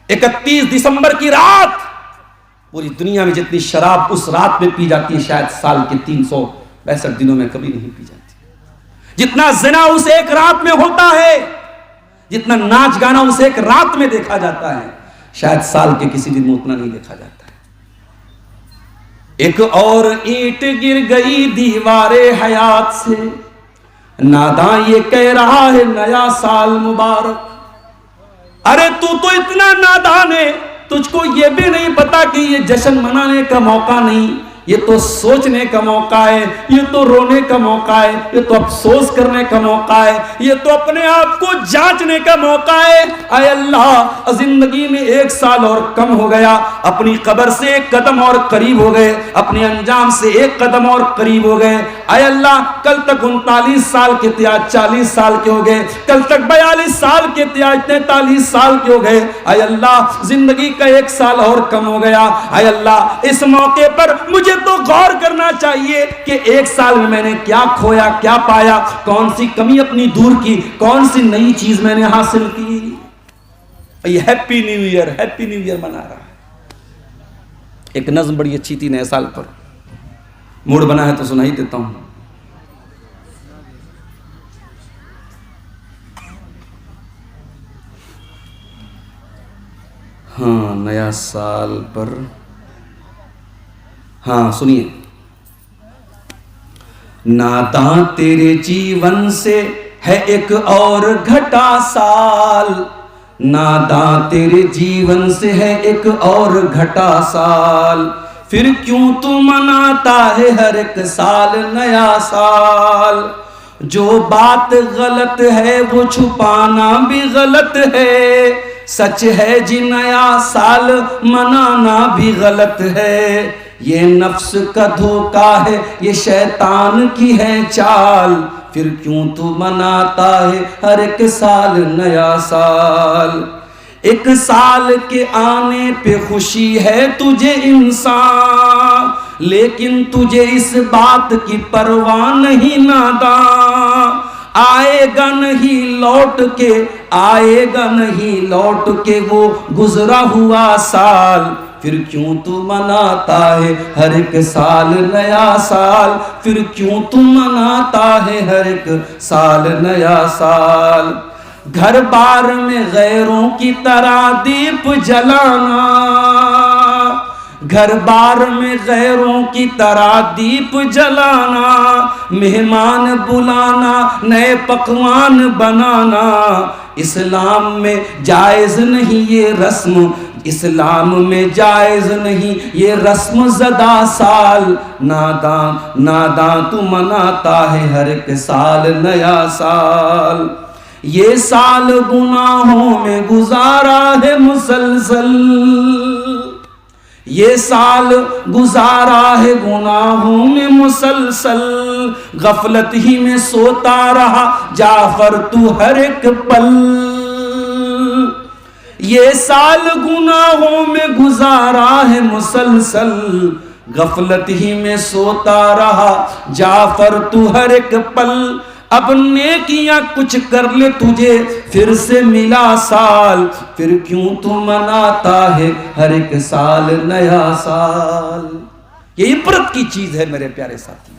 31 دسمبر کی رات پوری دنیا میں جتنی شراب اس رات میں پی جاتی ہے شاید سال کے 362 دنوں میں کبھی نہیں پی جاتی. جتنا زنا اس ایک رات میں ہوتا ہے, جتنا ناچ گانا اس ایک رات میں دیکھا جاتا ہے, شاید سال کے کسی دن میں اتنا نہیں دیکھا جاتا ہے. ایک اور اینٹ گر گئی دیوار حیات سے, ناداں یہ کہہ رہا ہے نیا سال مبارک. ارے تو اتنا نادان ہے, تجھ کو یہ بھی نہیں پتا کہ یہ جشن منانے کا موقع نہیں, یہ تو سوچنے کا موقع ہے, یہ تو رونے کا موقع ہے, یہ تو افسوس کرنے کا موقع ہے, یہ تو اپنے آپ کو جانچنے کا موقع ہے. اے اللہ, زندگی میں 1 سال اور کم ہو گیا, اپنی قبر سے 1 قدم اور قریب ہو گئے, اپنے انجام سے 1 قدم اور قریب ہو گئے. اے اللہ, کل تک 39 سال کے تھے, آج 40 سال کے ہو گئے, کل تک 42 سال کے تھے, آج 43 سال کے ہو گئے. اے اللہ, زندگی کا 1 سال اور کم ہو گیا. اے اللہ, اس موقع پر مجھے تو غور کرنا چاہیے کہ 1 سال میں نے کیا کھویا, کیا پایا, کون سی کمی اپنی دور کی, کون سی نئی چیز میں نے حاصل کی. یہ ہیپی نیو ایئر منا رہا ہے. ایک نظم بڑی اچھی تھی نئے سال پر, موڈ بنا ہے تو سنا ہی دیتا ہوں. ہاں, نیا سال پر, ہاں سنیے. ناداں تیرے جیون سے ہے ایک اور گھٹا سال, ناداں تیرے جیون سے ہے ایک اور گھٹا سال, پھر کیوں تو مناتا ہے ہر ایک سال نیا سال. جو بات غلط ہے وہ چھپانا بھی غلط ہے, سچ ہے جی نیا سال منانا بھی غلط ہے. یہ نفس کا دھوکہ ہے, یہ شیطان کی ہے چال, پھر کیوں تو مناتا ہے ہر ایک سال نیا سال. 1 سال کے آنے پہ خوشی ہے تجھے انسان, لیکن تجھے اس بات کی پرواہ نہیں ناداں. آئے گا نہیں لوٹ کے, آئے گا نہیں لوٹ کے وہ گزرا ہوا سال, پھر کیوں تو مناتا ہے ہر ایک سال نیا سال, پھر کیوں تو مناتا ہے ہر ایک سال نیا سال. گھر بار میں غیروں کی طرح دیپ جلانا, گھر بار میں غیروں کی طرح دیپ جلانا, مہمان بلانا, نئے پکوان بنانا, اسلام میں جائز نہیں یہ رسم, اسلام میں جائز نہیں یہ رسم زدہ سال. ناداں تو مناتا ہے ہر ایک سال نیا سال. یہ سال گناہوں میں گزارا ہے مسلسل, یہ سال گزارا ہے گناہوں میں مسلسل, غفلت ہی میں سوتا رہا جعفر تو ہر ایک پل. یہ سال گناہوں میں گزارا ہے مسلسل, غفلت ہی میں سوتا رہا جعفر تو ہر ایک پل. اب نیکیاں کچھ کر لے تجھے پھر سے ملا سال, پھر کیوں تو مناتا ہے ہر ایک سال نیا سال. یہ عبرت کی چیز ہے میرے پیارے ساتھی,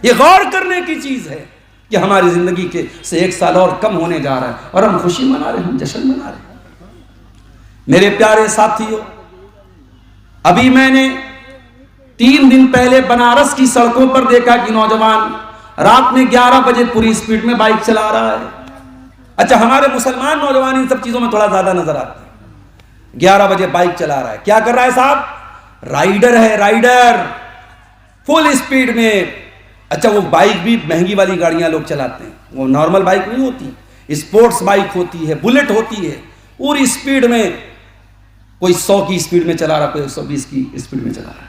یہ غور کرنے کی چیز ہے کہ ہماری زندگی کے سے 1 سال اور کم ہونے جا رہا ہے اور ہم خوشی منا رہے ہیں, ہم جشن منا رہے ہیں. میرے پیارے ساتھیوں, ابھی میں نے 3 دن پہلے بنارس کی سڑکوں پر دیکھا کہ نوجوان رات میں 11 بجے پوری سپیڈ میں بائک چلا رہا ہے. اچھا, ہمارے مسلمان نوجوان ان سب چیزوں میں تھوڑا زیادہ نظر آتے ہیں. 11 بجے بائک چلا رہا ہے, کیا کر رہا ہے صاحب؟ رائیڈر ہے, رائیڈر فل سپیڈ میں. اچھا, وہ بائک بھی مہنگی والی گاڑیاں لوگ چلاتے ہیں, وہ نارمل بائک نہیں ہوتی, اسپورٹس بائک ہوتی ہے, بلٹ ہوتی ہے. پوری سپیڈ میں, کوئی 100 کی سپیڈ میں چلا رہا, کوئی 120 کی سپیڈ میں چلا رہا ہے.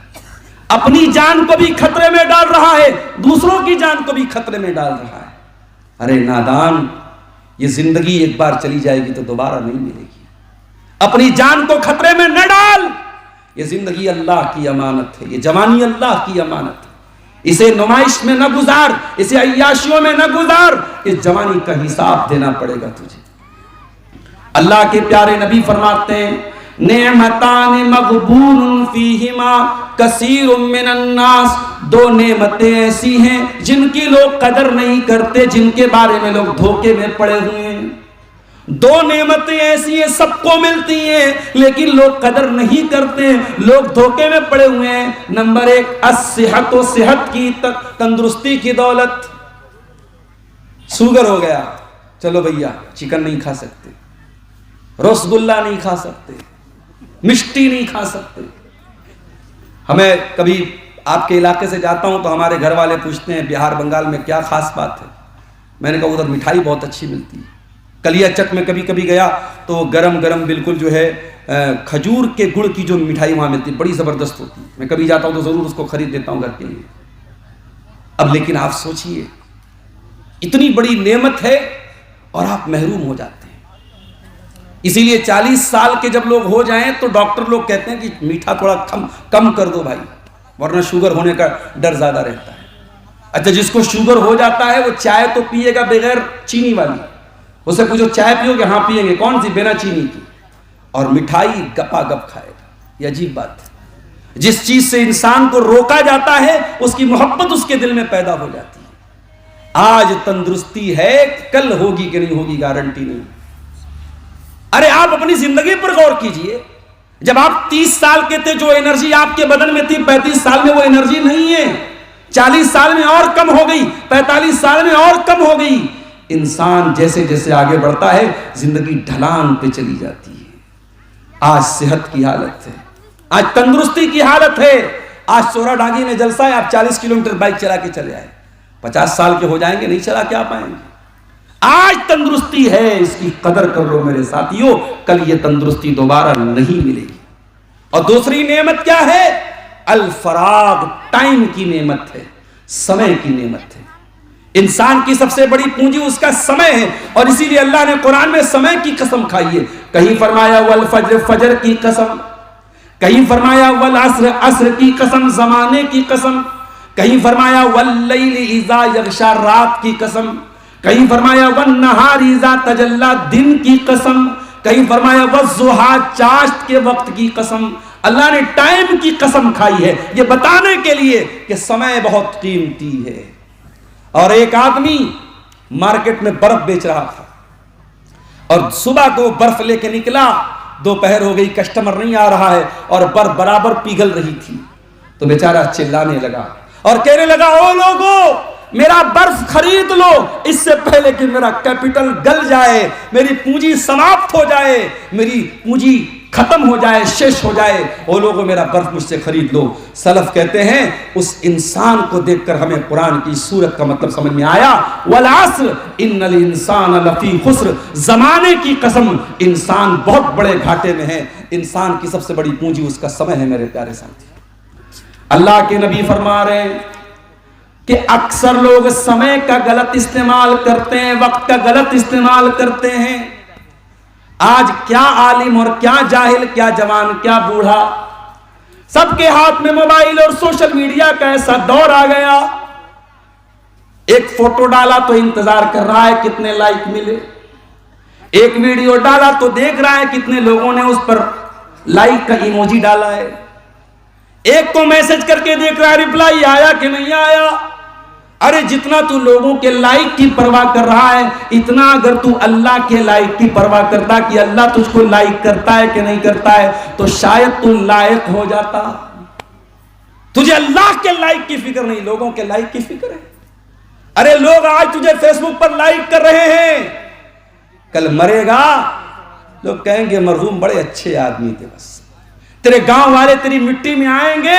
اپنی جان کو بھی خطرے میں ڈال رہا ہے, دوسروں کی جان کو بھی خطرے میں ڈال رہا ہے. ارے نادان, یہ زندگی ایک بار چلی جائے گی تو دوبارہ نہیں ملے گی. اپنی جان کو خطرے میں نہ ڈال. یہ زندگی اللہ کی امانت ہے, یہ جوانی اللہ کی امانت ہے. اسے نمائش میں نہ گزار, اسے عیاشیوں میں نہ گزار. اس جوانی کا حساب دینا پڑے گا تجھے. اللہ کے پیارے نبی فرماتے ہیں, نعمتان مغبون فیہما کثیر من الناس، دو نعمتیں ایسی ہیں جن کی لوگ قدر نہیں کرتے، جن کے بارے میں لوگ دھوکے میں پڑے ہوئے ہیں۔ دو نعمتیں ایسی ہیں سب کو ملتی ہیں لیکن لوگ قدر نہیں کرتے، لوگ دھوکے میں پڑے ہوئے ہیں۔ نمبر ایک الصحت، و صحت کی تندرستی کی دولت۔ شوگر ہو گیا، چلو بھیا چکن نہیں کھا سکتے، رسگلہ نہیں کھا سکتے، مشٹی نہیں کھا سکتے۔ ہمیں کبھی آپ کے علاقے سے جاتا ہوں تو ہمارے گھر والے پوچھتے ہیں بہار بنگال میں کیا خاص بات ہے؟ میں نے کہا ادھر مٹھائی بہت اچھی ملتی ہے۔ کلیا چک میں کبھی کبھی گیا تو گرم گرم بالکل جو ہے کھجور کے گڑ کی جو مٹھائی وہاں ملتی ہے بڑی زبردست ہوتی ہے، میں کبھی جاتا ہوں تو ضرور اس کو خرید دیتا ہوں گھر کے لیے۔ اب لیکن آپ سوچئے اتنی بڑی نعمت ہے اور آپ محروم ہو جاتے ہیں۔ اسی لیے 40 سال کے جب لوگ ہو جائیں تو ڈاکٹر لوگ کہتے ہیں کہ میٹھا تھوڑا کم کر دو بھائی، ورنہ شوگر ہونے کا ڈر زیادہ رہتا ہے۔ اچھا جس کو شوگر ہو جاتا ہے وہ چائے تو پیے گا بغیر چینی والی، اسے پوچھو چائے پیو گے؟ ہاں پییں گے۔ کون سی؟ بنا چینی کی۔ اور مٹھائی گپا گپ کھائے گا۔ یہ عجیب بات ہے، جس چیز سے انسان کو روکا جاتا ہے اس کی محبت اس کے دل میں پیدا ہو جاتی ہے۔ آج تندرستی ہے، کل ہوگی کہ نہیں ہوگی گارنٹی نہیں۔ ارے آپ اپنی زندگی پر غور کیجئے، جب آپ 30 سال کے تھے جو انرجی آپ کے بدن میں تھی 35 سال میں وہ انرجی نہیں ہے، 40 سال میں اور کم ہو گئی، 45 سال میں اور کم ہو گئی۔ انسان جیسے جیسے آگے بڑھتا ہے زندگی ڈھلان پہ چلی جاتی ہے۔ آج صحت کی حالت ہے، آج تندرستی کی حالت ہے۔ آج سورا ڈانگی میں جلسہ ہے، آپ 40 کلومیٹر بائک چلا کے چلے آئے، 50 سال کے ہو جائیں گے نہیں چلا کے آ پائیں گے۔ آج تندرستی ہے، اس کی قدر کر لو میرے ساتھیوں، کل یہ تندرستی دوبارہ نہیں ملے گی۔ اور دوسری نعمت کیا ہے؟ الفراغ، ٹائم کی نعمت ہے، سمے کی نعمت ہے۔ انسان کی سب سے بڑی پونجی اس کا سمے ہے، اور اسی لیے اللہ نے قرآن میں سمے کی قسم کھائی ہے۔ کہیں فرمایا والفجر، فجر کی قسم، کہیں فرمایا والعصر، عصر کی قسم، زمانے کی قسم، کہیں فرمایا واللیل اذا یغشا، رات کی قسم، کہیں فرمایا والنہار اذا تجلی، دن کی قسم، کہیں فرمایا والضحیٰ، چاشت کے وقت کی قسم۔ اللہ نے ٹائم کی قسم کھائی ہے یہ بتانے کے لیے کہ سمے بہت قیمتی ہے۔ اور ایک آدمی مارکیٹ میں برف بیچ رہا تھا اور صبح کو برف لے کے نکلا، دوپہر ہو گئی، کسٹمر نہیں آ رہا ہے اور برف برابر پگھل رہی تھی، تو بیچارہ چلانے لگا اور کہنے لگا او لوگو میرا برف خرید لو اس سے پہلے کہ میرا کیپٹل گل جائے، میری پونجی سماپت ہو جائے، میری پونجی ختم ہو جائے، شیش ہو جائے، وہ لوگوں میرا برف مجھ سے خرید لو۔ سلف کہتے ہیں اس انسان کو دیکھ کر ہمیں قرآن کی سورت کا مطلب سمجھ میں آیا، والعصر ان الانسان لفی خسر، زمانے کی قسم انسان بہت بڑے گھاٹے میں ہے۔ انسان کی سب سے بڑی پونجی اس کا سمے ہے میرے پیارے ساتھی۔ اللہ کے نبی فرما رہے ہیں کہ اکثر لوگ سمے کا غلط استعمال کرتے ہیں، وقت کا غلط استعمال کرتے ہیں۔ آج کیا عالم اور کیا جاہل، کیا جوان کیا بوڑھا، سب کے ہاتھ میں موبائل اور سوشل میڈیا کا ایسا دور آ گیا، ایک فوٹو ڈالا تو انتظار کر رہا ہے کتنے لائک ملے، ایک ویڈیو ڈالا تو دیکھ رہا ہے کتنے لوگوں نے اس پر لائک کا ایموجی ڈالا ہے، ایک کو میسج کر کے دیکھ رہا ہے ریپلائی آیا کہ نہیں آیا۔ ارے جتنا تو لوگوں کے لائک کی پرواہ کر رہا ہے اتنا اگر تو اللہ کے لائک کی پرواہ کرتا کہ اللہ تجھ کو لائک کرتا ہے کہ نہیں کرتا ہے تو شاید تو لائق ہو جاتا۔ تجھے اللہ کے لائک کی فکر نہیں، لوگوں کے لائک کی فکر ہے۔ ارے لوگ آج تجھے فیس بک پر لائک کر رہے ہیں، کل مرے گا لوگ کہیں گے مرحوم بڑے اچھے آدمی تھے، بس تیرے گاؤں والے تیری مٹی میں آئیں گے،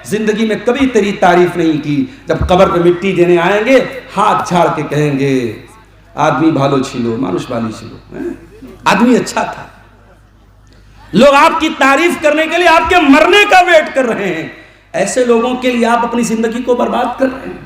زندگی میں کبھی تیری تعریف نہیں کی، جب قبر پہ مٹی دینے آئیں گے ہاتھ جھاڑ کے کہیں گے آدمی بھالو چھیلو، مانوش بالی چھیلو، آدمی اچھا تھا۔ لوگ آپ کی تعریف کرنے کے لیے آپ کے مرنے کا ویٹ کر رہے ہیں، ایسے لوگوں کے لیے آپ اپنی زندگی کو برباد کر رہے ہیں۔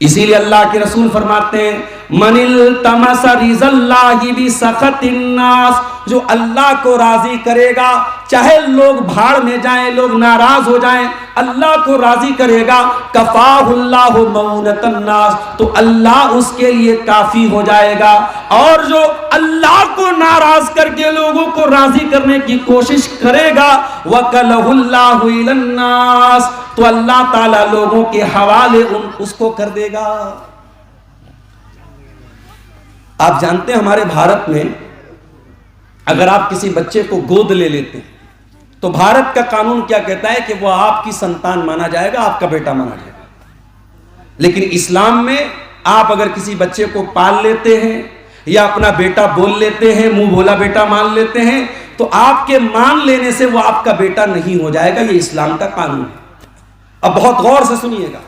اسی لیے اللہ کے رسول فرماتے ہیں من التمس رضا اللہ بسخط الناس، جو اللہ کو راضی کرے گا، چاہے لوگ بھاڑ میں جائیں، لوگ ناراض ہو جائیں، اللہ کو راضی کرے گا، کفاہ اللہ مؤونۃ الناس، تو اللہ اس کے لیے کافی ہو جائے گا۔ اور جو اللہ کو ناراض کر کے لوگوں کو راضی کرنے کی کوشش کرے گا، وکلہ اللہ الی الناس، تو اللہ تعالیٰ لوگوں کے حوالے اس کو کر دے گا۔ آپ جانتے ہیں ہمارے بھارت میں اگر آپ کسی بچے کو گود لے لیتے ہیں تو بھارت کا قانون کیا کہتا ہے کہ وہ آپ کی سنتان مانا جائے گا، آپ کا بیٹا مانا جائے گا۔ لیکن اسلام میں آپ اگر کسی بچے کو پال لیتے ہیں یا اپنا بیٹا بول لیتے ہیں، منہ بولا بیٹا مان لیتے ہیں، تو آپ کے مان لینے سے وہ آپ کا بیٹا نہیں ہو جائے گا۔ یہ اسلام کا قانون ہے۔ اب بہت غور سے سنیے گا،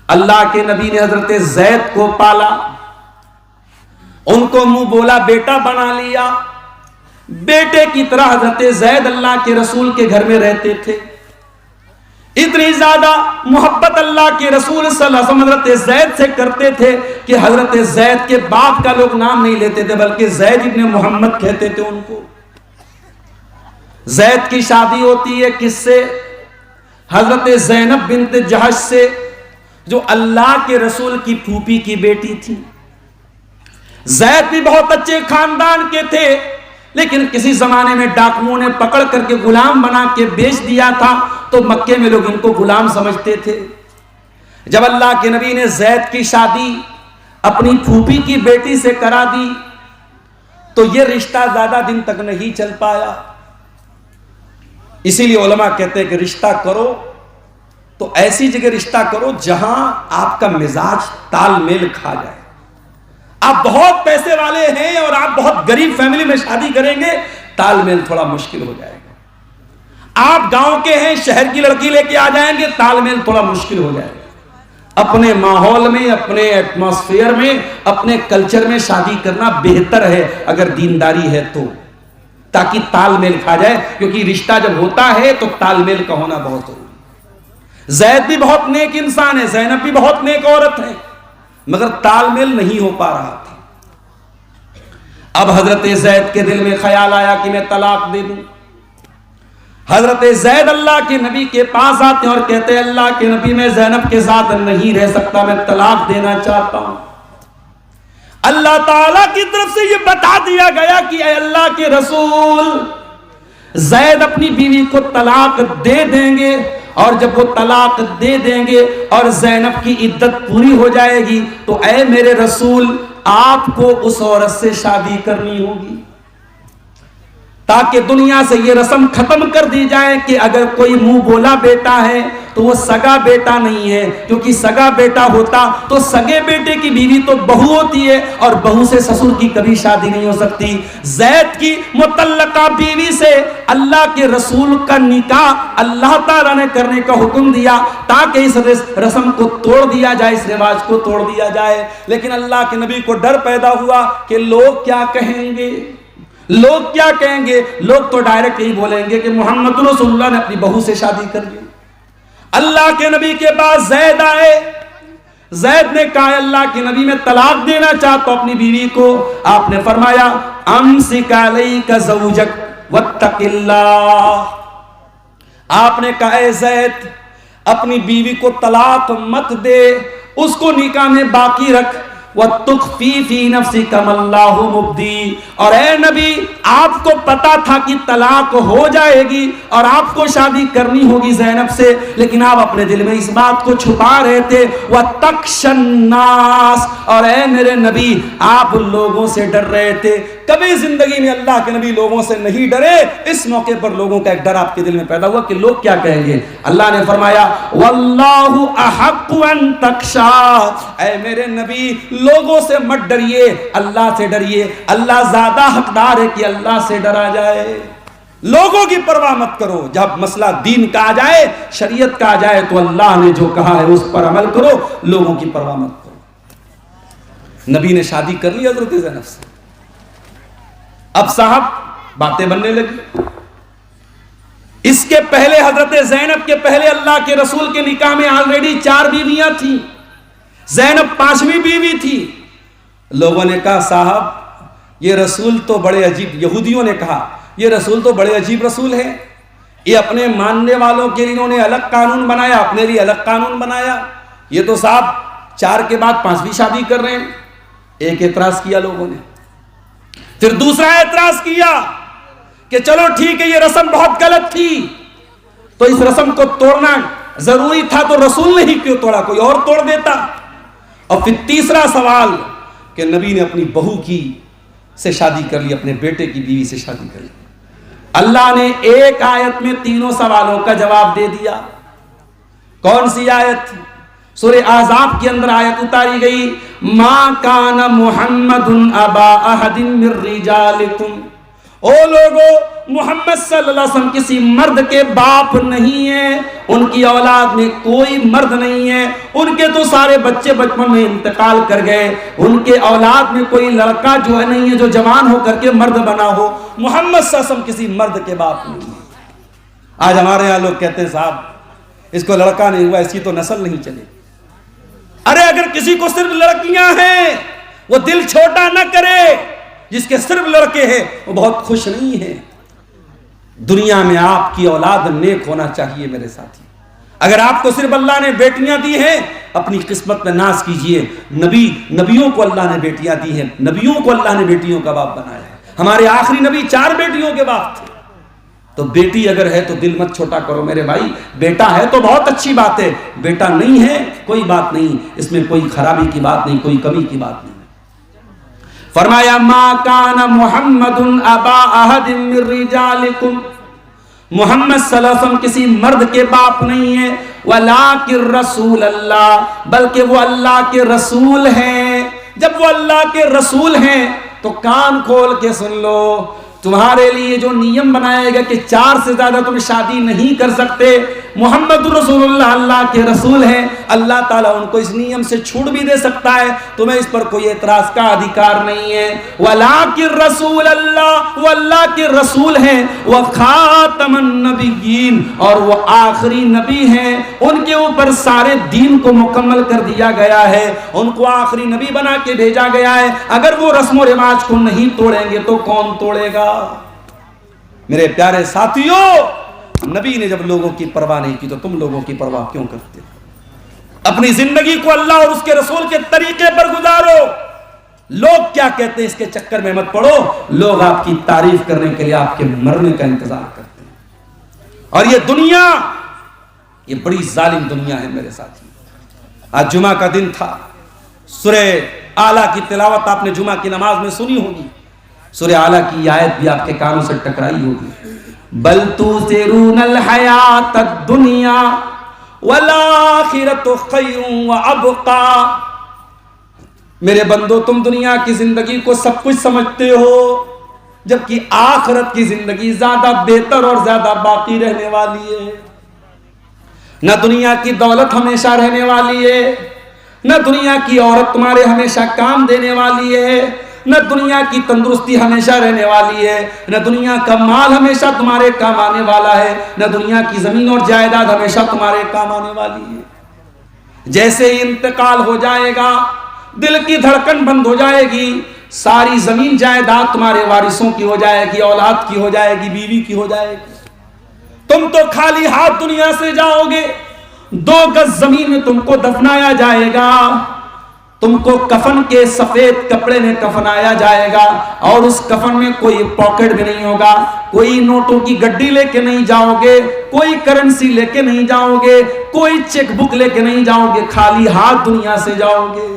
اللہ کے نبی نے حضرت زید کو پالا، ان کو منہ بولا بیٹا بنا لیا، بیٹے کی طرح حضرت زید اللہ کے رسول کے گھر میں رہتے تھے۔ اتنی زیادہ محبت اللہ کے رسول صلی اللہ علیہ وسلم حضرت زید سے کرتے تھے کہ حضرت زید کے باپ کا لوگ نام نہیں لیتے تھے بلکہ زید ابن محمد کہتے تھے ان کو۔ زید کی شادی ہوتی ہے کس سے؟ حضرت زینب بنت جہش سے، جو اللہ کے رسول کی پھوپھی کی بیٹی تھی۔ زید بھی بہت اچھے خاندان کے تھے، لیکن کسی زمانے میں ڈاکوؤں نے پکڑ کر کے غلام بنا کے بیچ دیا تھا، تو مکے میں لوگ ان کو غلام سمجھتے تھے۔ جب اللہ کے نبی نے زید کی شادی اپنی پھوپھی کی بیٹی سے کرا دی تو یہ رشتہ زیادہ دن تک نہیں چل پایا۔ اسی لیے علماء کہتے ہیں کہ رشتہ کرو تو ایسی جگہ رشتہ کرو جہاں آپ کا مزاج تال میل کھا جائے۔ آپ بہت پیسے والے ہیں اور آپ بہت غریب فیملی میں شادی کریں گے، تال میل تھوڑا مشکل ہو جائے گا۔ آپ گاؤں کے ہیں، شہر کی لڑکی لے کے آ جائیں گے، تال میل تھوڑا مشکل ہو جائے گا۔ اپنے ماحول میں، اپنے ایٹماسفیئر میں، اپنے کلچر میں شادی کرنا بہتر ہے اگر دینداری ہے تو، تاکہ تال میل کھا جائے، کیونکہ رشتہ جب ہوتا ہے تو تال میل کا ہونا بہت ضروری ہے۔ زید بھی بہت نیک انسان ہے، زینب بھی بہت نیک عورت ہے، مگر تال میل نہیں ہو پا رہا تھا۔ اب حضرت زید کے دل میں خیال آیا کہ میں طلاق دے دوں۔ حضرت زید اللہ کے نبی کے پاس آتے ہیں اور کہتے ہیں اللہ کے نبی میں زینب کے ساتھ نہیں رہ سکتا، میں طلاق دینا چاہتا ہوں۔ اللہ تعالیٰ کی طرف سے یہ بتا دیا گیا کہ اے اللہ کے رسول، زید اپنی بیوی کو طلاق دے دیں گے، اور جب وہ طلاق دے دیں گے اور زینب کی عدت پوری ہو جائے گی تو اے میرے رسول آپ کو اس عورت سے شادی کرنی ہوگی، تاکہ دنیا سے یہ رسم ختم کر دی جائے کہ اگر کوئی منہ بولا بیٹا ہے تو وہ سگا بیٹا نہیں ہے، کیونکہ سگا بیٹا ہوتا تو سگے بیٹے کی بیوی تو بہو ہوتی ہے اور بہو سے سسر کی کبھی شادی نہیں ہو سکتی۔ زید کی مطلقہ بیوی سے اللہ کے رسول کا نکاح اللہ تعالیٰ نے کرنے کا حکم دیا تاکہ اس رسم کو توڑ دیا جائے، اس رواج کو توڑ دیا جائے۔ لیکن اللہ کے نبی کو ڈر پیدا ہوا کہ لوگ کیا کہیں گے، لوگ کیا کہیں گے۔ لوگ تو ڈائریکٹ یہی بولیں گے کہ محمد رسول اللہ نے اپنی بہو سے شادی کر لی۔ اللہ کے نبی کے پاس زید آئے، زید نے کہا اللہ کے نبی میں طلاق دینا چاہتا ہوں اپنی بیوی کو۔ آپ نے فرمایا امسک علیک زوجک واتق اللہ۔ آپ نے کہا اے زید اپنی بیوی کو طلاق مت دے، اس کو نکاح میں باقی رکھ، وَتُخْفِي فِي نَفْسِكَ مَا اللَّهُ مُبْدِي۔ اور اے نبی آپ کو پتا تھا کہ طلاق ہو جائے گی اور آپ کو شادی کرنی ہوگی زینب سے، لیکن آپ اپنے دل میں اس بات کو چھپا رہے تھے۔ وَتَخْشَى النَّاسَ۔ اور اے میرے نبی آپ لوگوں سے ڈر رہے تھے۔ کبھی زندگی میں اللہ کے نبی لوگوں سے نہیں ڈرے، اس موقع پر لوگوں کا ایک ڈر آپ کے دل میں پیدا ہوا کہ لوگ کیا کہیں گے۔ اللہ نے فرمایا وَاللَّهُ أَحَقُّ أَن تَخْشَىٰ۔ اے میرے نبی لوگوں سے مت ڈریے، اللہ سے ڈریے، اللہ زیادہ حقدار ہے کہ اللہ سے ڈرا جائے۔ لوگوں کی پرواہ مت کرو، جب مسئلہ دین کا آ جائے، شریعت کا آ جائے تو اللہ نے جو کہا ہے اس پر عمل کرو، لوگوں کی پرواہ مت کرو۔ نبی نے شادی کر لی حضرت زینب سے۔ اب صاحب باتیں بننے لگی۔ اس کے پہلے حضرت زینب کے پہلے اللہ کے رسول کے نکاح میں آلریڈی 4 بیویاں تھیں، زینب 5ویں بیوی تھی۔ لوگوں نے کہا صاحب یہ رسول تو بڑے عجیب، یہودیوں نے کہا یہ رسول تو بڑے عجیب رسول ہے، یہ اپنے ماننے والوں کے لیے انہوں نے الگ قانون بنایا، اپنے لیے الگ قانون بنایا، یہ تو صاحب 4 کے بعد 5ویں شادی کر رہے ہیں۔ ایک اعتراض کیا لوگوں نے، پھر دوسرا اعتراض کیا کہ چلو ٹھیک ہے یہ رسم بہت غلط تھی، تو اس رسم کو توڑنا ضروری تھا تو رسول نے ہی کیوں توڑا، کوئی اور توڑ دیتا۔ اور پھر تیسرا سوال کہ نبی نے اپنی بہو کی سے شادی کر لی، اپنے بیٹے کی بیوی سے شادی کر لی۔ اللہ نے ایک آیت میں تینوں سوالوں کا جواب دے دیا۔ کون سی آیت؟ سورہ احزاب کے اندر آیت اتاری گئی، ما کان محمد ابا احد من رجالکم، او لوگو محمد صلی اللہ علیہ وسلم کسی مرد کے باپ نہیں ہے، ان کی اولاد میں کوئی مرد نہیں ہے، ان کے تو سارے بچے بچپن میں انتقال کر گئے، ان کے اولاد میں کوئی لڑکا جو ہے نہیں ہے جو جوان ہو کر کے مرد بنا ہو، محمد صلی اللہ علیہ وسلم کسی مرد کے باپ نہیں ہے۔ آج ہمارے یہاں لوگ کہتے ہیں صاحب اس کو لڑکا نہیں ہوا، اس کی تو نسل نہیں چلے۔ ارے اگر کسی کو صرف لڑکیاں ہیں وہ دل چھوٹا نہ کرے، جس کے صرف لڑکے ہیں وہ بہت خوش نہیں ہے۔ دنیا میں آپ کی اولاد نیک ہونا چاہیے میرے ساتھی۔ اگر آپ کو صرف اللہ نے بیٹیاں دی ہیں اپنی قسمت میں ناز کیجئے، نبیوں کو اللہ نے بیٹیاں دی ہیں، نبیوں کو اللہ نے بیٹیوں کا باپ بنایا ہے۔ ہمارے آخری نبی 4 بیٹیوں کے باپ تھے۔ تو بیٹی اگر ہے تو دل مت چھوٹا کرو میرے بھائی، بیٹا ہے تو بہت اچھی بات ہے، بیٹا نہیں ہے کوئی بات نہیں، اس میں کوئی خرابی کی بات نہیں، کوئی کمی کی بات نہیں۔ فرمایا ما کان محمد ابا احد من رجالکم، محمد صلی اللہ علیہ وسلم کسی مرد کے باپ نہیں ہے، ولکن رسول اللہ، بلکہ وہ اللہ کے رسول ہیں۔ جب وہ اللہ کے رسول ہیں تو کان کھول کے سن لو، تمہارے لیے جو نیم بنائے گا کہ 4 سے زیادہ تم شادی نہیں کر سکتے، محمد رسول اللہ اللہ کے رسول ہیں، اللہ تعالیٰ ان کو اس نیم سے چھوٹ بھی دے سکتا ہے، تمہیں اس پر کوئی اعتراض کا ادھیکار نہیں ہے۔ وَلَٰكِن رسول اللہ، وہ اللہ کے رسول ہیں، وَخَاتَمَ النَّبِيِّينَ، اور وہ آخری نبی ہیں، ان کے اوپر سارے دین کو مکمل کر دیا گیا ہے، ان کو آخری نبی بنا کے بھیجا گیا ہے۔ اگر وہ رسم و رواج کو نہیں توڑیں گے تو کون توڑے گا؟ میرے پیارے ساتھیوں، نبی نے جب لوگوں کی پرواہ نہیں کی تو تم لوگوں کی پرواہ کیوں کرتے؟ اپنی زندگی کو اللہ اور اس کے رسول کے طریقے پر گزارو۔ لوگ کیا کہتے ہیں اس کے چکر میں مت پڑو، لوگ آپ کی تعریف کرنے کے لیے آپ کے مرنے کا انتظار کرتے ہیں۔ اور یہ دنیا، یہ بڑی ظالم دنیا ہے میرے ساتھی۔ آج جمعہ کا دن تھا، سورہ اعلیٰ کی تلاوت آپ نے جمعہ کی نماز میں سنی ہوگی، سورہ اعلیٰ کی آیت بھی آپ کے کانوں سے ٹکرائی ہوگی، بل تؤثرون الحیات الدنیا والآخرۃ خیر وابقی۔ میرے بندو تم دنیا کی زندگی کو سب کچھ سمجھتے ہو، جبکہ آخرت کی زندگی زیادہ بہتر اور زیادہ باقی رہنے والی ہے۔ نہ دنیا کی دولت ہمیشہ رہنے والی ہے، نہ دنیا کی عورت تمہارے ہمیشہ کام دینے والی ہے، نہ دنیا کی تندرستی ہمیشہ رہنے والی ہے، نہ دنیا کا مال ہمیشہ تمہارے کام آنے والا ہے، نہ دنیا کی زمین اور جائیداد ہمیشہ تمہارے کام آنے والی ہے۔ جیسے ہی انتقال ہو جائے گا، دل کی دھڑکن بند ہو جائے گی، ساری زمین جائیداد تمہارے وارثوں کی ہو جائے گی، اولاد کی ہو جائے گی، بیوی کی ہو جائے گی۔ تم تو خالی ہاتھ دنیا سے جاؤ گے، 2 گز زمین میں تم کو دفنایا جائے گا، تم کو کفن کے سفید کپڑے میں کفنایا جائے گا، اور اس کفن میں کوئی پاکٹ بھی نہیں ہوگا، کوئی نوٹوں کی گڈی لے کے نہیں جاؤ گے، کوئی کرنسی لے کے نہیں جاؤ گے، کوئی چیک بک لے کے نہیں جاؤ گے، خالی ہاتھ دنیا سے جاؤ گے۔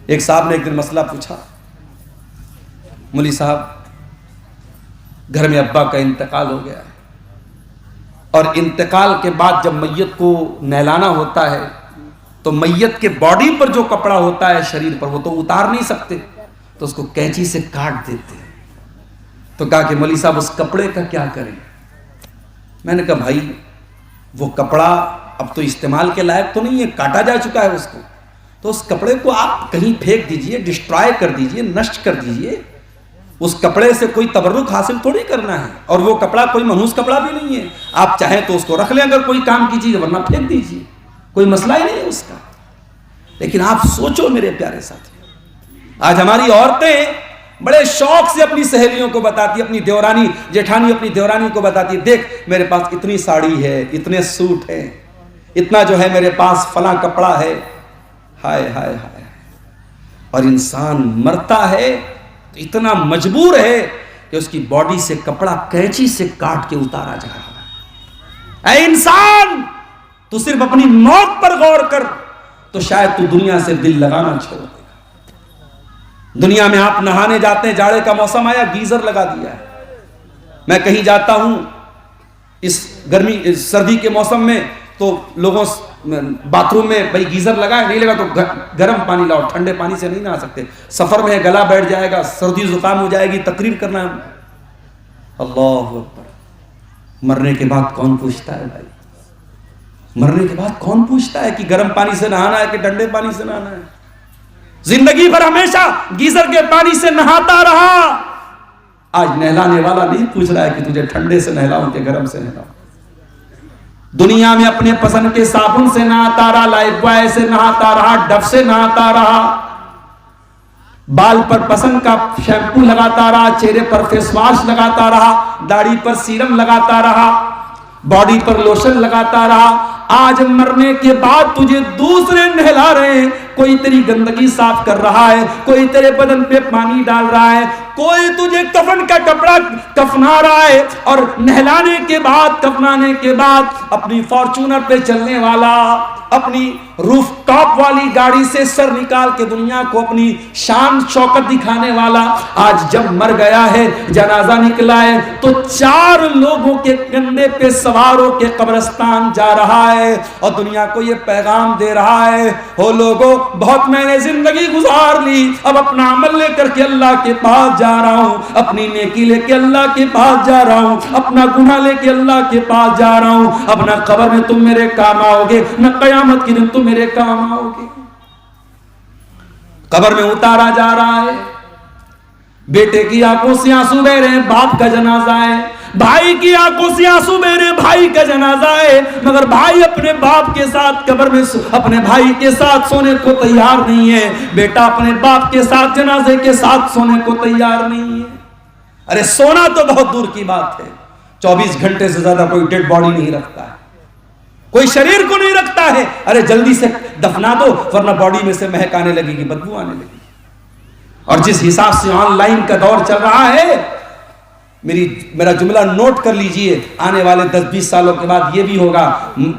ایک صاحب نے ایک دن مسئلہ پوچھا، مولوی صاحب گھر میں ابا کا انتقال ہو گیا ہے، اور انتقال کے بعد جب میت کو نہلانا ہوتا ہے تو میت کے باڈی پر جو کپڑا ہوتا ہے شریر پر وہ تو اتار نہیں سکتے، تو اس کو کینچی سے کاٹ دیتے ہیں۔ تو کہا کہ مولوی صاحب اس کپڑے کا کیا کریں؟ میں نے کہا بھائی وہ کپڑا اب تو استعمال کے لائق تو نہیں ہے، کاٹا جا چکا ہے اس کو، تو اس کپڑے کو آپ کہیں پھینک دیجئے، ڈسٹرائے کر دیجئے، نشٹ کر دیجئے۔ اس کپڑے سے کوئی تبرک حاصل تھوڑی کرنا ہے، اور وہ کپڑا کوئی منحوس کپڑا بھی نہیں ہے، آپ چاہیں تو اس کو رکھ لیں اگر کوئی کام کی چیز، ورنہ پھینک دیجئے، کوئی مسئلہ ہی نہیں ہے اس کا۔ لیکن آپ سوچو میرے پیارے ساتھی، آج ہماری عورتیں بڑے شوق سے اپنی سہیلیوں کو بتاتی، اپنی دیورانی جیٹھانی اپنی دیورانی کو بتاتی، دیکھ میرے پاس اتنی ساڑی ہے، اتنے سوٹ ہیں، اتنا جو ہے میرے پاس فلاں کپڑا ہے. ہائے ہائے ہائے. اور انسان مرتا ہے تو اتنا مجبور ہے کہ اس کی باڈی سے کپڑا کینچی سے کاٹ کے اتارا جا رہا ہے. اے انسان، تو صرف اپنی موت پر غور کر تو شاید تو دنیا سے دل لگانا چھوڑ دے گا. دنیا میں آپ نہانے جاتے ہیں، جاڑے کا موسم آیا، گیزر لگا دیا ہے. میں کہیں جاتا ہوں اس سردی کے موسم میں تو لوگوں باتھ روم میں بھائی گیزر لگا ہے، نہیں لگا تو گرم پانی لاؤ، ٹھنڈے پانی سے نہیں نہا سکتے. سفر میں گلا بیٹھ جائے گا، سردی زکام ہو جائے گی، تقریر کرنا ہے. اللہ اکبر. مرنے کے بعد کون پوچھتا ہے بھائی؟ مرنے کے بعد کون پوچھتا ہے کہ گرم پانی سے نہانا ہے کہ ٹھنڈے پانی سے نہانا ہے؟ زندگی بھر ہمیشہ گیزر کے پانی سے نہاتا رہا. آج نہلانے والا نہیں پوچھ رہا ہے کہ تجھے ٹھنڈے سے نہلاؤں کہ گرم سے نہلاؤں. دنیا میں اپنے پسند کے صابن سے نہاتا رہا، لائف بوائے سے نہاتا رہا، ڈف سے نہاتا رہا، بال پر پسند کا شیمپو لگاتا رہا، چہرے پر فیس واش لگاتا رہا، داڑھی پر سیرم لگاتا رہا، باڈی پر لوشن لگاتا رہا. آج مرنے کے بعد تجھے دوسرے نہلا رہے ہیں. کوئی تیری گندگی صاف کر رہا ہے، کوئی تیرے بدن پہ پانی ڈال رہا ہے، کوئی تجھے کفن کا کپڑا کفنا رہا ہے. اور نہلانے کے بعد، کفنانے کے بعد اپنی فارچونر پہ چلنے والا، اپنی روف ٹاپ والی گاڑی سے سر نکال کے دنیا کو اپنی شان شوکت دکھانے والا، آج جب مر گیا ہے، جنازہ نکلا ہے تو 4 لوگوں کے کندھے پہ سوار ہو کے قبرستان جا رہا ہے اور دنیا کو یہ پیغام دے رہا ہے، ہو لوگوں بہت میں نے زندگی گزار لی، اب اپنا عمل لے کر کے اللہ کے پاس جا رہا ہوں، اپنی نیکی لے کے اللہ کے پاس جا رہا ہوں، اپنا گناہ لے کے اللہ کے پاس جا رہا ہوں. اب نہ قبر میں تم میرے کام آؤ گے، نہ قیامت کے دن تم میرے کام آؤ گے. قبر میں اتارا جا رہا ہے، بیٹے کی آنکھوں سے آنسو بہ رہے ہیں، باپ کا جنازہ ہے. بھائی کی آنکھوں سے آنسو بہ رہے ہیں، بھائی کا جنازہ ہے. مگر بھائی اپنے باپ کے ساتھ قبر میں اپنے بھائی کے ساتھ سونے کو تیار نہیں ہے. بیٹا اپنے باپ کے ساتھ جنازے کے ساتھ سونے کو تیار نہیں ہے. ارے سونا تو بہت دور کی بات ہے، 24 گھنٹے سے زیادہ کوئی ڈیڈ باڈی نہیں رکھتا ہے، کوئی شریر کو نہیں رکھتا ہے. ارے جلدی سے دفنا دو ورنہ باڈی میں سے مہک آنے لگے گی، بدبو آنے لگے گی. اور جس حساب سے آن لائن کا دور چل رہا ہے، میرا جملہ نوٹ کر لیجئے، آنے والے 10-20 سالوں کے بعد یہ بھی ہوگا،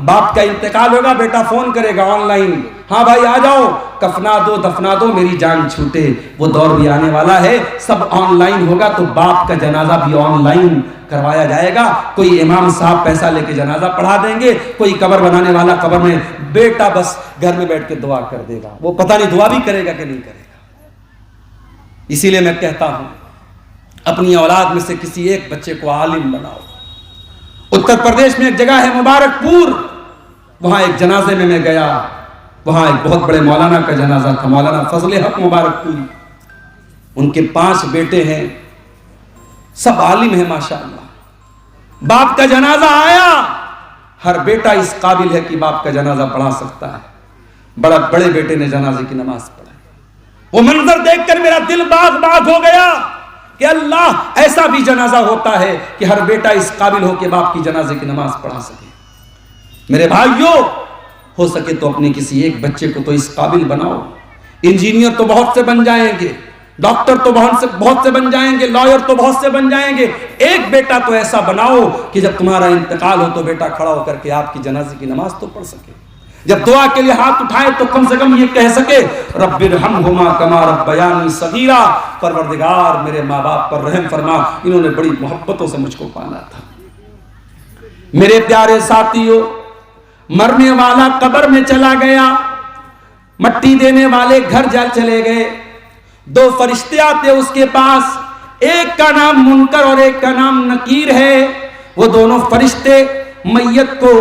باپ کا انتقال ہوگا، بیٹا فون کرے گا آن لائن، ہاں بھائی آ جاؤ، کفنا دو دفنا دو میری جان چھوٹے. وہ دور بھی آنے والا ہے، سب آن لائن ہوگا تو باپ کا جنازہ بھی آن لائن کروایا جائے گا. کوئی امام صاحب پیسہ لے کے جنازہ پڑھا دیں گے، کوئی قبر بنانے والا قبر میں، بیٹا بس گھر میں بیٹھ کے دعا کر دے گا. وہ پتہ نہیں دعا بھی کرے گا کہ نہیں کرے گا. اسی لیے میں کہتا ہوں اپنی اولاد میں سے کسی ایک بچے کو عالم بناؤ. اتر پردیش میں ایک جگہ ہے مبارک پور، وہاں ایک جنازے میں گیا، وہاں ایک بہت بڑے مولانا کا جنازہ تھا، مولانا فضل حق مبارک پوری. ان کے 5 بیٹے ہیں، سب عالم ہیں ماشاءاللہ. باپ کا جنازہ آیا، ہر بیٹا اس قابل ہے کہ باپ کا جنازہ پڑھا سکتا ہے. بڑے بیٹے نے جنازے کی نماز پڑھائی. وہ منظر دیکھ کر میرا دل باغ باغ ہو گیا کہ اللہ، ایسا بھی جنازہ ہوتا ہے کہ ہر بیٹا اس قابل ہو کہ باپ کی جنازے کی نماز پڑھا سکے. میرے بھائیوں، ہو سکے تو اپنے کسی ایک بچے کو تو اس قابل بناؤ. انجینئر تو بہت سے بن جائیں گے، ڈاکٹر تو بہت سے بن جائیں گے، لائر تو بہت سے بن جائیں گے. ایک بیٹا تو ایسا بناؤ کہ جب تمہارا انتقال ہو تو بیٹا کھڑا ہو کر کے آپ کی جنازے کی نماز تو پڑھ سکے. جب دعا کے لیے ہاتھ اٹھائے تو کم سے کم یہ کہہ سکے رب ارحمہما کما ربیانی صغیرا، پروردگار میرے ماں باپ پر رحم فرما، انہوں نے بڑی محبتوں سے مجھ کو پالا تھا. میرے پیارے ساتھیوں، مرنے والا قبر میں چلا گیا، مٹی دینے والے گھر جا چلے گئے. 2 فرشتے آتے اس کے پاس، ایک کا نام منکر اور ایک کا نام نکیر ہے. وہ دونوں فرشتے میت کو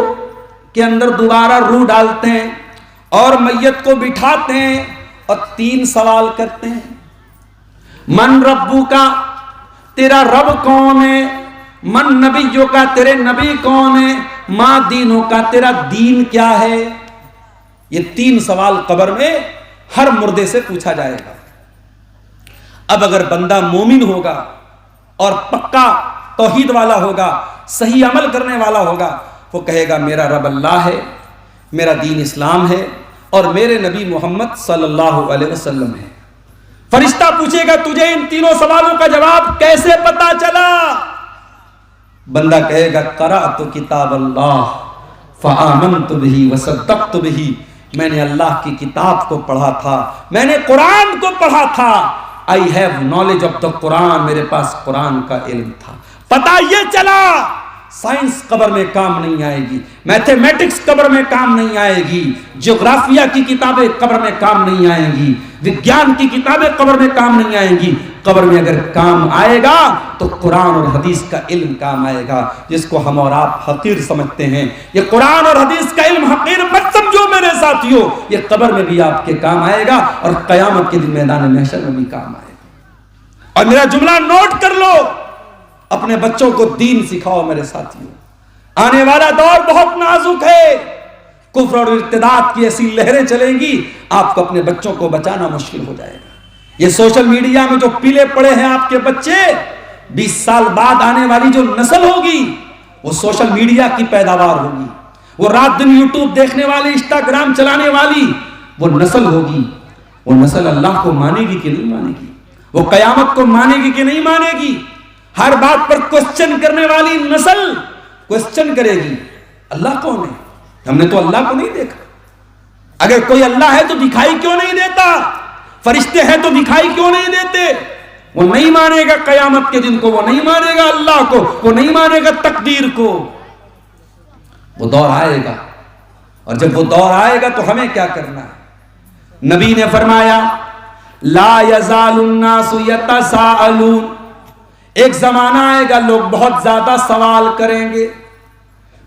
کے اندر دوبارہ روح ڈالتے ہیں اور میت کو بٹھاتے ہیں اور 3 سوال کرتے ہیں. من ربو کا، تیرا رب کون ہے؟ من نبیوں کا، تیرے نبی کون ہے؟ ماں دینوں کا، تیرا دین کیا ہے؟ یہ 3 سوال قبر میں ہر مردے سے پوچھا جائے گا. اب اگر بندہ مومن ہوگا اور پکا توحید والا ہوگا، صحیح عمل کرنے والا ہوگا، وہ کہے گا میرا رب اللہ ہے، میرا دین اسلام ہے اور میرے نبی محمد صلی اللہ علیہ وسلم ہے. فرشتہ پوچھے گا تجھے ان 3 سوالوں کا جواب کیسے پتا چلا؟ بندہ کہے گا قرأت کتاب اللہ فآمنت بہ وصدقت بہ، میں نے اللہ کی کتاب کو پڑھا تھا، میں نے قرآن کو پڑھا تھا. I have knowledge of the قرآن، میرے پاس قرآن کا علم تھا. پتہ یہ چلا سائنس قبر میں کام نہیں آئے گی، میتھمیٹکس قبر میں کام نہیں آئے گی، جغرافیہ کی کتابیں قبر میں کام نہیں آئیں گی، وگیان کی کتابیں قبر میں کام نہیں آئیں گی. قبر میں اگر کام آئے گا تو قرآن اور حدیث کا علم کام آئے گا، جس کو ہم اور آپ حقیر سمجھتے ہیں. یہ قرآن اور حدیث کا علم حقیر مت سمجھو میرے ساتھیوں، یہ قبر میں بھی آپ کے کام آئے گا اور قیامت کے دن میدان محشر میں بھی کام آئے گا. اور میرا جملہ نوٹ کر لو، اپنے بچوں کو دین سکھاؤ میرے ساتھیوں. آنے والا دور بہت نازک ہے، کفر اور ارتداد کی ایسی لہریں چلیں گی، آپ کو اپنے بچوں کو بچانا مشکل ہو جائے گا. یہ سوشل میڈیا میں جو پیلے پڑے ہیں آپ کے بچے، 20 سال بعد آنے والی جو نسل ہوگی وہ سوشل میڈیا کی پیداوار ہوگی. وہ رات دن یوٹیوب دیکھنے والی، انسٹاگرام چلانے والی وہ نسل ہوگی. وہ نسل اللہ کو مانے گی کہ نہیں مانے گی؟ وہ قیامت کو مانے گی کہ نہیں مانے گی؟ ہر بات پر کوسچن کرنے والی نسل کوسچن کرے گی اللہ کون ہے؟ ہم نے تو اللہ کو نہیں دیکھا. اگر کوئی اللہ ہے تو دکھائی کیوں نہیں دیتا؟ فرشتے ہیں تو دکھائی کیوں نہیں دیتے؟ وہ نہیں مانے گا قیامت کے دن کو، وہ نہیں مانے گا اللہ کو، وہ نہیں مانے گا تقدیر کو. وہ دور آئے گا، اور جب وہ دور آئے گا تو ہمیں کیا کرنا ہے؟ نبی نے فرمایا لا یزال الناس یتساءلون، ایک زمانہ آئے گا لوگ بہت زیادہ سوال کریں گے،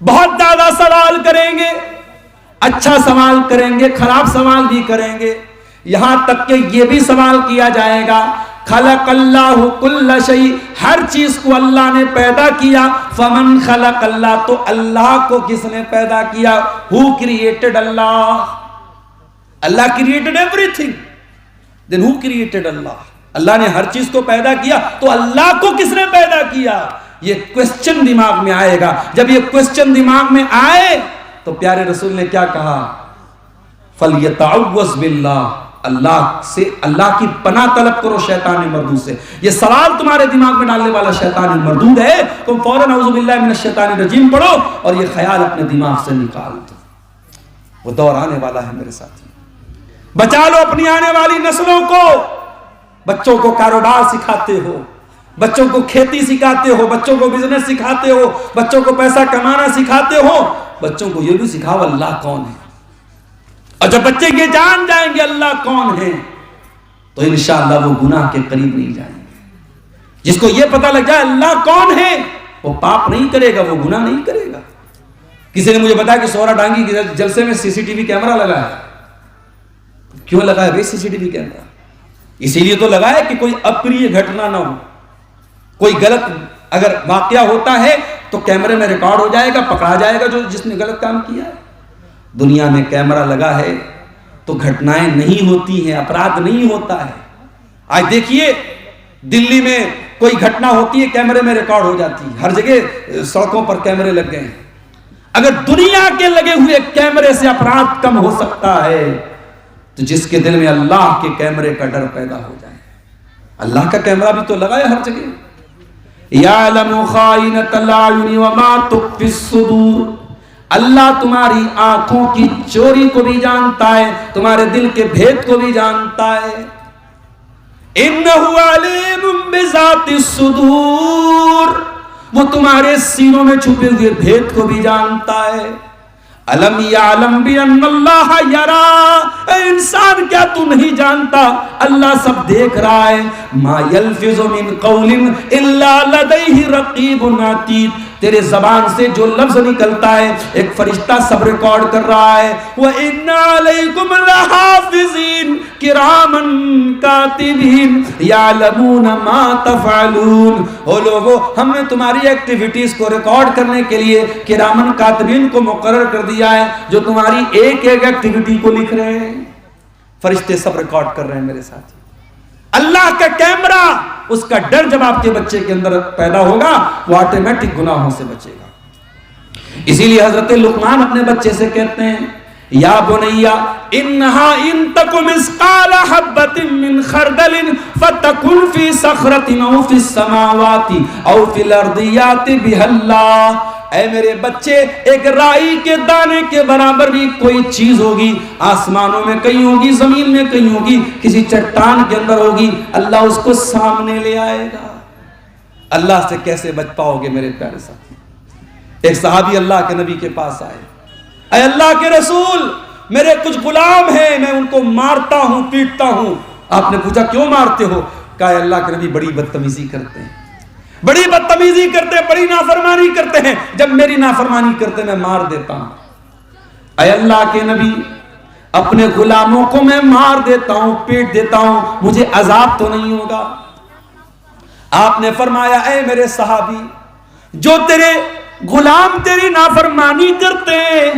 بہت زیادہ سوال کریں گے، اچھا سوال کریں گے، خراب سوال بھی کریں گے. یہاں تک کہ یہ بھی سوال کیا جائے گا خلق اللہ کل شیء، ہر چیز کو اللہ نے پیدا کیا. فمن خلق اللہ، تو اللہ کو کس نے پیدا کیا؟ Who created Allah? Allah created everything. Then who created اللہ؟ اللہ نے ہر چیز کو پیدا کیا، تو اللہ کو کس نے پیدا کیا؟ یہ کوسچن دماغ میں آئے گا. جب یہ کوسچن دماغ میں آئے تو پیارے رسول نے کیا کہا؟ فَلْيَتَعَوَّذْ بِاللَّهِ، اللہ سے، اللہ کی پناہ طلب کرو شیطان مردود سے. یہ سوال تمہارے دماغ میں ڈالنے والا شیطان مردود ہے، تم فوراً اعوذ باللہ من الشیطان الرجیم پڑھو اور یہ خیال اپنے دماغ سے نکال دو. وہ دور آنے والا ہے میرے ساتھی. بچا لو اپنی آنے والی نسلوں کو. بچوں کو کاروبار سکھاتے ہو، بچوں کو کھیتی سکھاتے ہو، بچوں کو بزنس سکھاتے ہو، بچوں کو پیسہ کمانا سکھاتے ہو، بچوں کو یہ بھی سکھاؤ اللہ کون ہے. اور جب بچے یہ جان جائیں گے اللہ کون ہے تو انشاءاللہ وہ گناہ کے قریب نہیں جائیں گے. جس کو یہ پتہ لگ جائے اللہ کون ہے وہ پاپ نہیں کرے گا، وہ گناہ نہیں کرے گا. کسی نے مجھے بتایا کہ سورا ڈانگی کے جلسے میں CCTV کیمرہ لگا ہے. کیوں لگا ہے بھائی CCTV کیمرہ؟ اسی لیے تو لگا ہے کہ کوئی اپریہ گھٹنا نہ ہو، کوئی غلط اگر واقعہ ہوتا ہے تو کیمرے میں ریکارڈ ہو جائے گا، پکڑا جائے گا جس نے غلط کام کیا ہے. دنیا میں کیمرہ لگا ہے تو گھٹنائیں نہیں ہوتی ہیں، اپرادھ نہیں ہوتا ہے. آج دیکھیے دلی میں کوئی گھٹنا ہوتی ہے کیمرے میں ریکارڈ ہو جاتی ہے، ہر جگہ سڑکوں پر کیمرے لگ گئے ہیں. اگر دنیا کے لگے ہوئے کیمرے سے اپرادھ کم ہو سکتا ہے تو جس کے دل میں اللہ کے کیمرے کا ڈر پیدا ہو جائے. اللہ کا کیمرہ بھی تو لگا ہے ہر جگہ. یعلم خائنۃ الاعین وما تخفی الصدور، اللہ تمہاری آنکھوں کی چوری کو بھی جانتا ہے، تمہارے دل کے بھید کو بھی جانتا ہے. انہ علیم بذات الصدور، وہ تمہارے سینوں میں چھپے ہوئے بھید کو بھی جانتا ہے. الم یعلم بان اللہ یرا، اے انسان کیا تو نہیں جانتا اللہ سب دیکھ رہا ہے. ما یلفظ من قول الا لدیہ رقیب عتید، تیرے زبان سے جو لفظ نکلتا ہے ایک فرشتہ سب ریکارڈ کر رہا ہے. وَإِنَّ عَلَيْكُمْ لَحَافِظِينَ كِرَامًا كَاتِبِينَ يَعْلَمُونَ مَا تَفْعَلُونَ. او لوگو، ہم نے تمہاری ایکٹیویٹیز کو ریکارڈ کرنے کے لیے کرامن کاتبین کو مقرر کر دیا ہے جو تمہاری ایک ایک ایکٹیویٹی کو لکھ رہے ہیں. فرشتے سب ریکارڈ کر رہے ہیں میرے ساتھ. اللہ کا کیمرہ، اس کا ڈر جب آپ کے بچے کے اندر پیدا ہوگا وہ آٹومیٹک گناہوں سے بچے گا. اسی لیے حضرت لقمان اپنے بچے سے کہتے ہیں یا بنیا انہا ان تک مثقال حبۃ من خردل فتکن فی صخرۃ او فی السماوات او فی الارض یأت بها اللہ. اے میرے بچے، ایک رائی کے دانے کے برابر بھی کوئی چیز ہوگی، آسمانوں میں کہیں ہوگی، زمین میں کہیں ہوگی، کسی چٹان کے اندر ہوگی، اللہ اس کو سامنے لے آئے گا. اللہ سے کیسے بچ پاؤ گے میرے پیارے ساتھی؟ ایک صحابی اللہ کے نبی کے پاس آئے. اے اللہ کے رسول، میرے کچھ غلام ہیں، میں ان کو مارتا ہوں، پیٹتا ہوں. آپ نے پوچھا کیوں مارتے ہو؟ کہا اے اللہ کے نبی بڑی بدتمیزی کرتے ہیں، بڑی بدتمیزی کرتے ہیں، بڑی نافرمانی کرتے ہیں، جب میری نافرمانی کرتے میں مار دیتا ہوں. اے اللہ کے نبی، اپنے غلاموں کو میں مار دیتا ہوں، پیٹ دیتا ہوں، مجھے عذاب تو نہیں ہوگا؟ آپ نے فرمایا اے میرے صحابی، جو تیرے غلام تیری نافرمانی کرتے ہیں،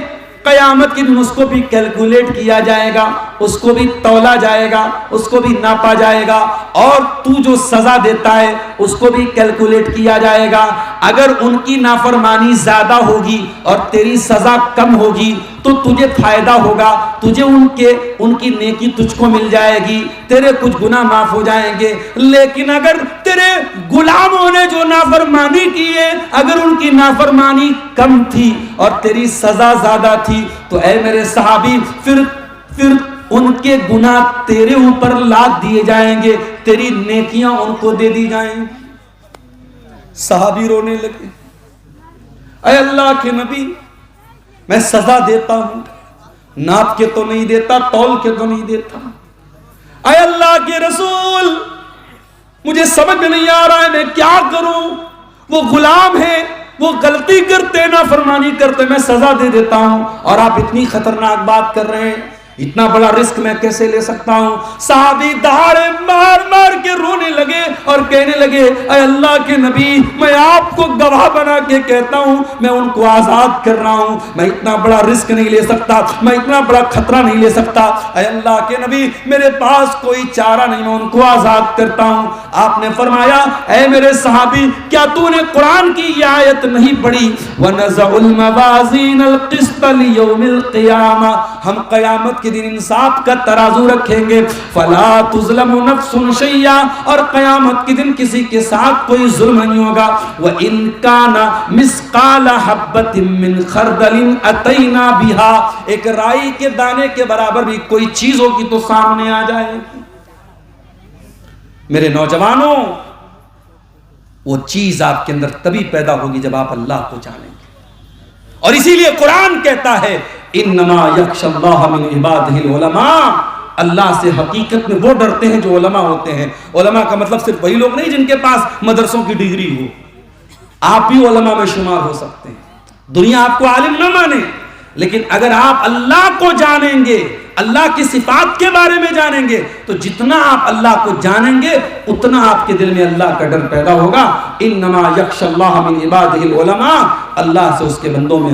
قیامت کے دن اس کو بھی کیلکولیٹ کیا جائے گا، اس کو بھی تولا جائے گا، اس کو بھی ناپا جائے گا، اور تو جو سزا دیتا ہے اس کو بھی کیلکولیٹ کیا جائے گا. اگر ان کی نافرمانی زیادہ ہوگی اور تیری سزا کم ہوگی تو تجھے فائدہ ہوگا، تجھے ان کی نیکی تجھ کو مل جائے گی، تیرے کچھ گناہ معاف ہو جائیں گے. لیکن اگر تیرے غلاموں نے جو نافرمانی کی ہے، اگر ان کی نافرمانی کم تھی اور تیری سزا زیادہ تھی تو اے میرے صحابی پھر ان کے گناہ تیرے اوپر لاد دیے جائیں گے، تیری نیکیاں ان کو دے دی جائیں گی. صحابی رونے لگے. اے اللہ کے نبی، میں سزا دیتا ہوں، ناپ کے تو نہیں دیتا، تول کے تو نہیں دیتا. اے اللہ کے رسول، مجھے سمجھ میں نہیں آ رہا ہے میں کیا کروں. وہ غلام ہیں، وہ غلطی کرتے، نافرمانی کرتے، میں سزا دے دیتا ہوں، اور آپ اتنی خطرناک بات کر رہے ہیں، اتنا بڑا رسک میں کیسے لے سکتا ہوں. صحابی دہاڑے مار مار کے رونے لگے اور کہنے لگے اے اللہ کے نبی، میں آپ کو گواہ بنا کے کہتا ہوں میں ان کو آزاد کر رہا ہوں، میں اتنا بڑا رسک نہیں لے سکتا، میں اتنا بڑا خطرہ نہیں لے سکتا. اے اللہ کے نبی، میرے پاس کوئی چارہ نہیں، میں ان کو آزاد کرتا ہوں. آپ نے فرمایا اے میرے صحابی، کیا تو نے قرآن کی یہ آیت نہیں پڑھی وَنَزَعُ الْمَوَازِينَ الْقِسْطَ لِيَوْمِ الْقِيَامَةِ، ہم قیامت کے دن انصاف کا ترازو رکھیں گے، فَلَا تُظْلَمُ نَفْسٌ شَيْئًا، اور قیامت کے دن کسی کے ساتھ کوئی ظلم نہیں ہوگا. وَإِن كَانَ مِثْقَالَ حَبَّةٍ مِّنْ خَرْدَلٍ أَتَيْنَا بِهَا، ایک رائی کے دانے کے برابر بھی کوئی چیز ہوگی تو سامنے آ جائے گی. میرے نوجوانوں، وہ چیز آپ کے اندر تبھی پیدا ہوگی جب آپ اللہ کو جانیں گے. اور اسی لیے قرآن کہتا ہے انما یخشی اللہ من عبادہ العلماء، اللہ سے حقیقت میں وہ ڈرتے ہیں جو علماء ہوتے ہیں. علماء کا مطلب صرف وہی لوگ نہیں جن کے پاس مدرسوں کی ڈگری ہو، آپ بھی علماء میں شمار ہو سکتے ہیں. دنیا آپ کو عالم نہ مانے، لیکن اگر آپ اللہ کو جانیں گے، اللہ کی صفات کے بارے میں جانیں گے، تو جتنا آپ اللہ کو جانیں گے اتنا آپ کے دل میں اللہ کا ڈر پیدا ہوگا. انما یخشی اللہ من عبادہ العلماء، اللہ سے اس کے بندوں میں